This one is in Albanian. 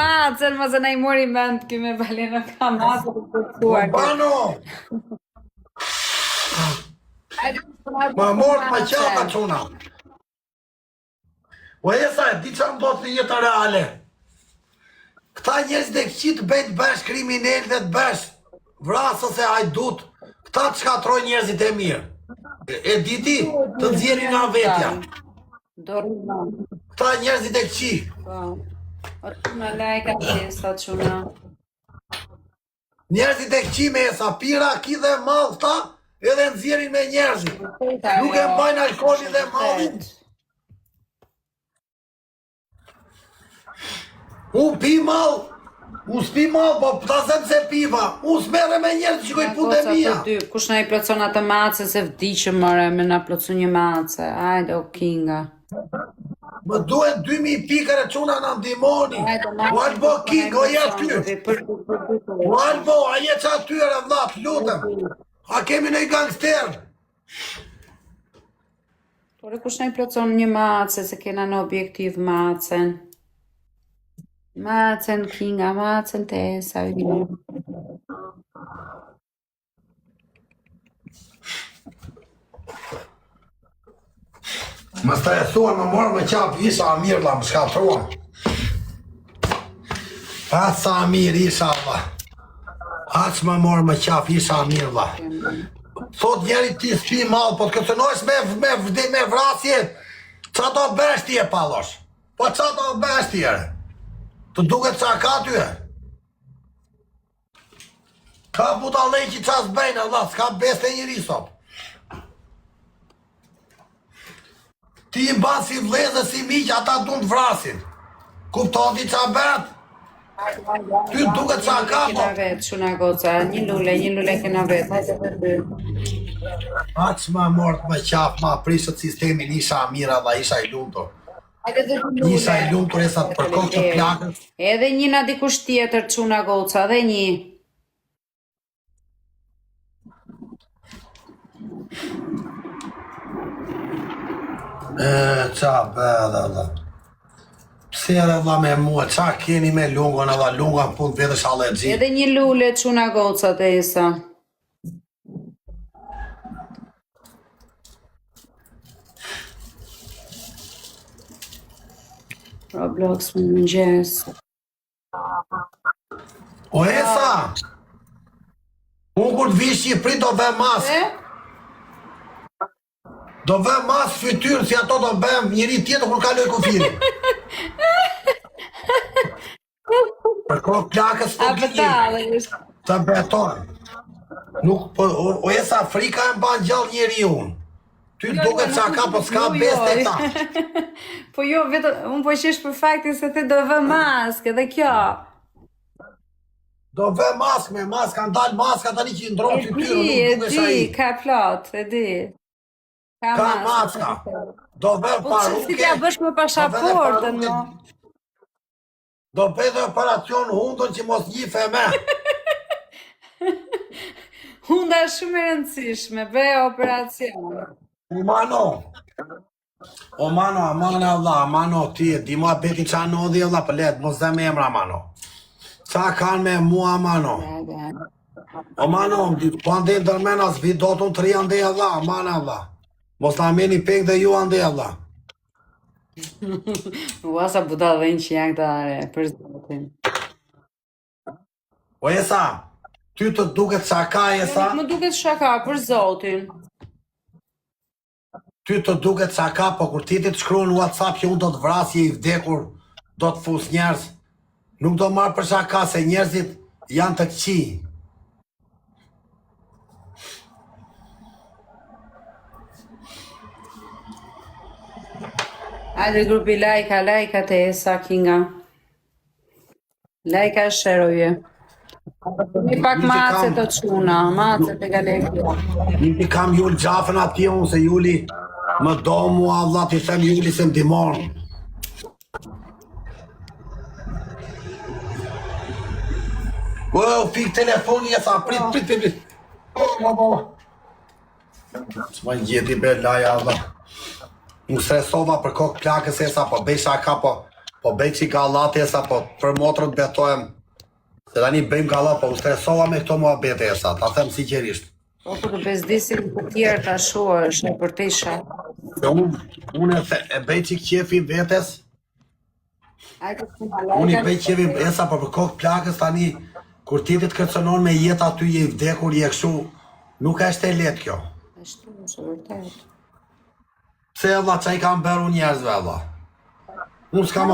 macën, mos e na I mori mend ky me balena ka macën të kuar. Bano! Ma mort ma qata quna. O esa, di që më do të jetë reale. Këta njerëz dhe këqit bëjt bësh kriminell dhe të bësh vrasës e hajdut. Këta të shkatroj njerëzit e mirë. E diti të nxjerrin nga vetja. Këta njerëzit e këqi. O të në lajka të sa quna. Njerëzit e këqi me esa, pira, ki dhe mall këta, edhe nxjerrin me njerëzit. Nuk e mbajnë alkoholin dhe mallin. Unë pi mall, unë s'pi mall, po ta zem se piva. Unë s'merre me njerëz që shkoj punë e mia. Kush na I plotson atë mace se vdiqëm more me na plotson një mace. Hajde o kinga. Më duhen 2000 pikër e quna në ndimoni. U albo king, o jetë ty. U albo, a jetë që atyre vlat, lutëm. A kemi në I gangster. Por kush na I plotson një mace se kena në objektiv macen. Macen kinga, macen te sa vjen. Më stresuar, më morë më qap isha mirë la, më shkatruan. Atë sa mirë isha la. Atë që më morë më qap isha mirë la. Thot njeri ti s'pi malë, po të këtënojsh me vrasje, qa do bësh ti e palosh? Po qa do bësh ti e? Të duket qa ka ty e? Ka buta lejqi qa s'bejnë, Allah, s'ka beste njëri sot. Ti I mban si vlezë, si miq, ata du të vrasin. Kupton ti qa bet? Ty duket qa ka, po? Kena vetë, shuna goca, një lule kena vetë, hajde të dy. A që ma mort më qaf, ma prishët sistemin, isha mira dhe isha I lumtur. Isha I lumtur e sa të përkoh të plakën. Edhe një na dikush tjetër, shuna goca, edhe një. Qa bëdhe dhe. Pse edhe dhe me mua, qa keni me lungon edhe lungon pun të vedësh allergji. Edhe një lule quna goca të isa. Roblox më mëngjes. O esa! Unë kur të vish Shqipëri do vë mas. Do vë mas fytyrë si ato do vëm njëri tjetër kur kaloj kufirin. Për kohë plakës të gjinjë. Të beton. Nuk, po, o esa Afrika e mban gjallë njeri unë. Ty duket qa ka, po s'ka beste ta. Po jo, unë po qesh për faktin se ti do vë maskë, edhe kjo. Do vë maskë, me maskë, kanë dalë maska tani që I ndronë fytyrë, nuk duke shai. Ka plot, e di. Ka maska. Do vë paruke. Po që si t'ja bësh me pashaportën, no? Do bëj dhe operacion hundën që mos njife me. Hunda shumë e rëndësishme, bëj operacion. O mano, amano ti, di ma beti qa në odhi Allah, për letë, mos dhe me emra mano. Qa kanë me mua mano. O mano, po ande ndërmena s'vi do të të ri ande Allah, amane Allah. Mos në ameni pek dhe ju ande Allah. Ua sa buda dhenjë që janë këta për zotin. O esa, ty të duket shaka esa? Më duket shaka, për zotin. Ty të duket shaka, po kur ti të shkruan në WhatsApp që unë do të vrasje I vdekur, do të fus njerëz, nuk do marrë për shaka se njerëzit janë të këqi. Hajde grupi lajka të esa kinga. Lajka shëroje. Një pak mace të quna, mace të galekja. Një kam Juli gjafën ati unë, se Juli më do mua, Allah t'i them Juli se më dimon. Fik telefoni e sa, prit. S'ma njeti be laja, Allah. Më stresova për kokë plakës e sa, po besha ka, po Po bëj që gallate sa po për motrët betohem. Se tani bëjmë galla, po u stresova me këto mua bete sa, ta them sinqerisht. Po për të bezdisin të tjerë ta shohësh në për të isha. Se unë e bëj që qefi vetes, unë i bëj qefi esa, po për kokë plakës tani, kur ti të kërcënon me jetë aty je i vdekur, je kështu, nuk është e letë kjo. Ashtu, është vërtet. Pse valla çai kam bërë unë njerëzve valla. Unë s'kam